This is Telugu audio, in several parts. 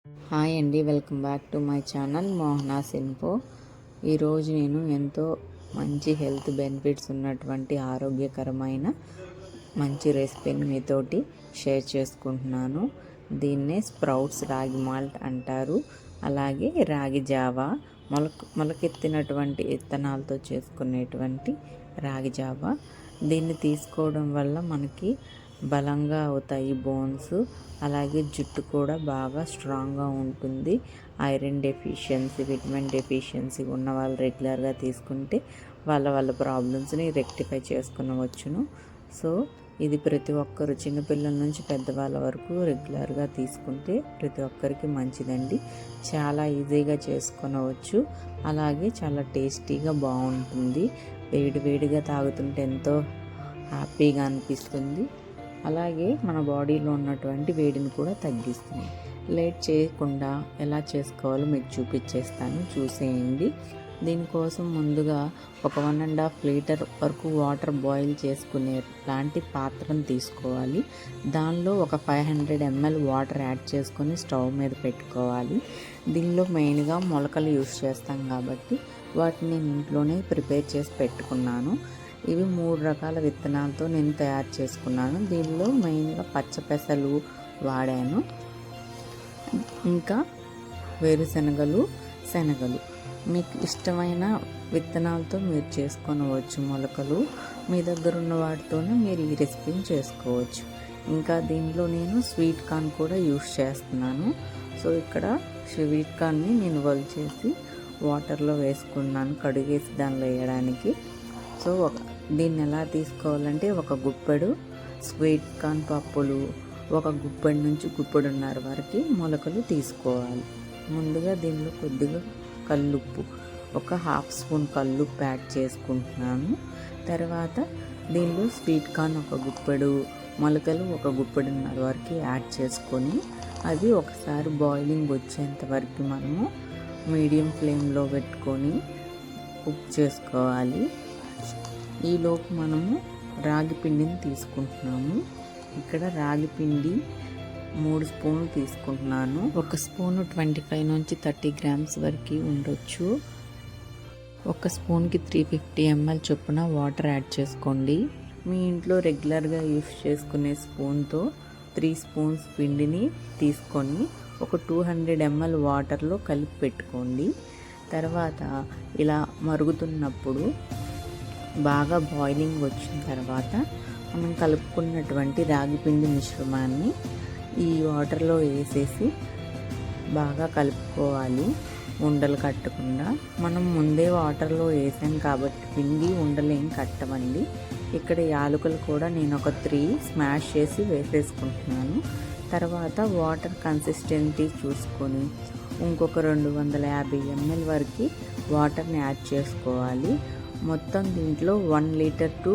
హాయ్ అండి, welcome back to my channel Mohana's info. ఈరోజు నేను ఎంతో మంచి హెల్త్ బెనిఫిట్స్ ఉన్నటువంటి ఆరోగ్యకరమైన మంచి రెసిపీని మీతోటి షేర్ చేసుకుంటున్నాను. దీన్నే స్ప్రౌట్స్ రాగి మాల్ట్ అంటారు. అలాగే రాగి జావా, మొలకెత్తినటువంటి విత్తనాలతో చేసుకునేటువంటి రాగి జావా. దీన్ని తీసుకోవడం వల్ల మనకి బలంగా అవుతాయి బోన్స్. అలాగే జుట్టు కూడా బాగా స్ట్రాంగ్గా ఉంటుంది. ఐరన్ డెఫిషియన్సీ, విటమిన్ డెఫిషియన్సీ ఉన్న వాళ్ళు రెగ్యులర్గా తీసుకుంటే వాళ్ళ ప్రాబ్లమ్స్ని రెక్టిఫై చేసుకునవచ్చును. సో ఇది ప్రతి ఒక్కరు, చిన్నపిల్లల నుంచి పెద్దవాళ్ళ వరకు రెగ్యులర్గా తీసుకుంటే ప్రతి ఒక్కరికి మంచిదండి. చాలా ఈజీగా చేసుకునవచ్చు. అలాగే చాలా టేస్టీగా బాగుంటుంది. వేడిగా తాగుతుంటే ఎంతో హ్యాపీగా అనిపిస్తుంది. అలాగే మన బాడీలో ఉన్నటువంటి వేడిని కూడా తగ్గిస్తుంది. లేట్ చేయకుండా ఎలా చేసుకోవాలో మీకు చూపించేస్తాను, చూసేయండి. దీనికోసం ముందుగా ఒక 1.5 లీటర్ వరకు వాటర్ బాయిల్ చేసుకునే లాంటి పాత్రను తీసుకోవాలి. దానిలో ఒక 500 ml వాటర్ యాడ్ చేసుకొని స్టవ్ మీద పెట్టుకోవాలి. దీనిలో మెయిన్గా మొలకలు యూస్ చేస్తాం కాబట్టి వాటిని ఇంట్లోనే ప్రిపేర్ చేసి పెట్టుకున్నాను. ఇవి 3 రకాల విత్తనాలతో నేను తయారు చేసుకున్నాను. దీనిలో మెయిన్గా పచ్చపెసలు వాడాను, ఇంకా వేరుశనగలు, శనగలు. మీకు ఇష్టమైన విత్తనాలతో మీరు చేసుకొనవచ్చు. మొలకలు మీ దగ్గర ఉన్న వాటితోనే మీరు ఈ రెసిపీని చేసుకోవచ్చు. ఇంకా దీనిలో నేను స్వీట్ కార్న్ కూడా యూస్ చేస్తున్నాను. సో ఇక్కడ స్వీట్ కార్న్ని నేను చేసి వాటర్లో వేసుకున్నాను, కడిగేసి దానిలో వేయడానికి. సో దీన్ని ఎలా తీసుకోవాలంటే ఒక గుప్పెడు స్వీట్ కార్న్ పప్పులు, ఒక గుప్పెడు నుంచి గుప్పెడున్నర వరకు మొలకలు తీసుకోవాలి. ముందుగా దీనిలో కొద్దిగా కల్లుప్పు, ఒక 1/2 స్పూన్ కల్లుప్పు యాడ్ చేసుకుంటున్నాను. తర్వాత దీనిలో స్వీట్ కార్న్ ఒక గుప్పెడు, మొలకలు ఒక గుప్పెడున్నర వరకు యాడ్ చేసుకొని అవి ఒకసారి బాయిలింగ్ వచ్చేంత వరకు మనము మీడియం ఫ్లేమ్లో పెట్టుకొని కుక్ చేసుకోవాలి. ఈలోపు మనము రాగి పిండిని తీసుకుంటున్నాము. ఇక్కడ రాగి పిండి 3 స్పూన్లు తీసుకుంటున్నాను. ఒక స్పూను 25 నుంచి 30 గ్రామ్స్ వరకు ఉండొచ్చు. ఒక స్పూన్కి 350 ml చొప్పున వాటర్ యాడ్ చేసుకోండి. మీ ఇంట్లో రెగ్యులర్గా యూస్ చేసుకునే స్పూన్తో 3 స్పూన్స్ పిండిని తీసుకొని ఒక 200 ml వాటర్లో కలిపి పెట్టుకోండి. తర్వాత ఇలా మరుగుతున్నప్పుడు బాగా బాయిలింగ్ వచ్చిన తర్వాత మనం కలుపుకున్నటువంటి రాగి పిండి మిశ్రమాన్ని ఈ వాటర్లో వేసేసి బాగా కలుపుకోవాలి, ఉండలు కట్టకుండా. మనం ముందే వాటర్లో వేసాం కాబట్టి పిండి ఉండలేం కట్టవండి. ఇక్కడ యాలకులు కూడా నేను ఒక 3 స్మాష్ చేసి వేసేసుకుంటున్నాను. తర్వాత వాటర్ కన్సిస్టెన్సీ చూసుకొని ఇంకొక 250 ml వరకు వాటర్ని యాడ్ చేసుకోవాలి. మొత్తం దీంట్లో 1 లీటర్ టు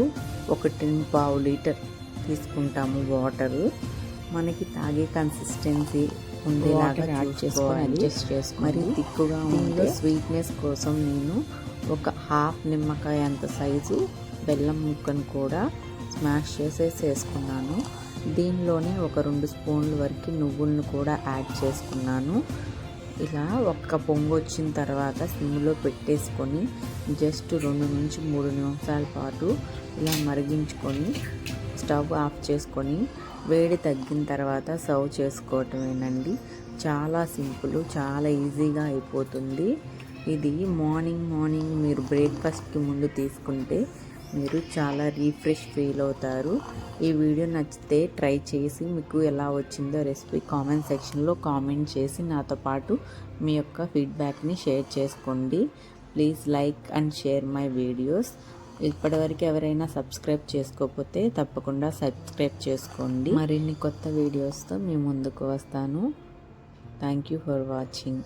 1.25 లీటర్ తీసుకుంటాము వాటరు. మనకి తాగే కన్సిస్టెన్సీ ఉండేలాగా యాడ్ చేసుకొని అడ్జస్ట్ చేసుకొని. మరి తిక్కుగా ఉండే స్వీట్నెస్ కోసం నేను ఒక 1/2 నిమ్మకాయ అంత సైజు బెల్లం ముక్కను కూడా స్మాష్ చేసేసి వేసుకున్నాను. దీనిలోనే ఒక 2 స్పూన్ల వరకు నువ్వులను కూడా యాడ్ చేసుకున్నాను. ఇలా ఒక్క పొంగు వచ్చిన తర్వాత సిమ్లో పెట్టేసుకొని జస్ట్ 2 నుంచి 3 నిమిషాల పాటు ఇలా మరిగించుకొని స్టవ్ ఆఫ్ చేసుకొని వేడి తగ్గిన తర్వాత సర్వ్ చేసుకోవటమేనండి. చాలా సింపుల్, చాలా ఈజీగా అయిపోతుంది. ఇది మార్నింగ్ మీరు బ్రేక్ఫాస్ట్కి ముందు తీసుకుంటే మీరు చాలా రీఫ్రెష్ ఫీల్ అవుతారు. ఈ వీడియో నచ్చితే ట్రై చేసి మీకు ఎలా వచ్చిందో రెసిపీ కామెంట్ సెక్షన్లో కామెంట్ చేసి నాతో పాటు మీ యొక్క ఫీడ్బ్యాక్ని షేర్ చేసుకోండి. Please like and share my videos. ఇప్పటివరకు ఎవరైనా సబ్స్క్రైబ్ చేసుకోకపోతే తప్పకుండా సబ్స్క్రైబ్ చేసుకోండి. మరిన్ని కొత్త వీడియోస్తో మీ ముందుకు వస్తాను. Thank you for watching.